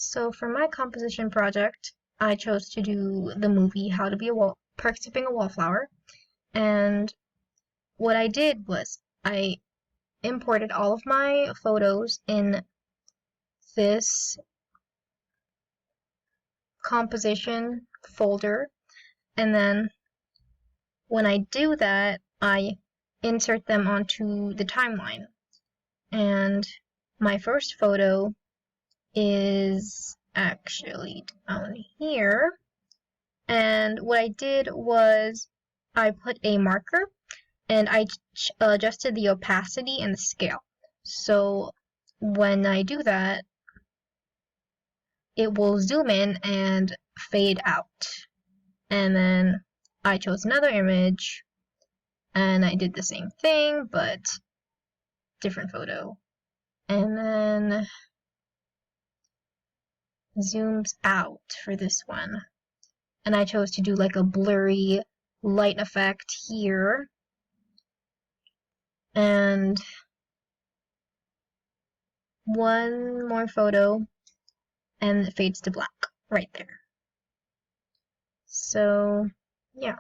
So for my composition project, I chose to do the movie How to Be a Perks of Being a Wallflower. And what I did was I imported all of my photos in this composition folder. And then when I do that, I insert them onto the timeline. And my first photo is actually down here. And what I did was I put a marker and I adjusted the opacity and the scale. So when I do that, it will zoom in and fade out. And then I chose another image and I did the same thing, but different photo. And then zooms out for this one. And I chose to do like a blurry light effect here. And one more photo, and it fades to black right there. So, yeah.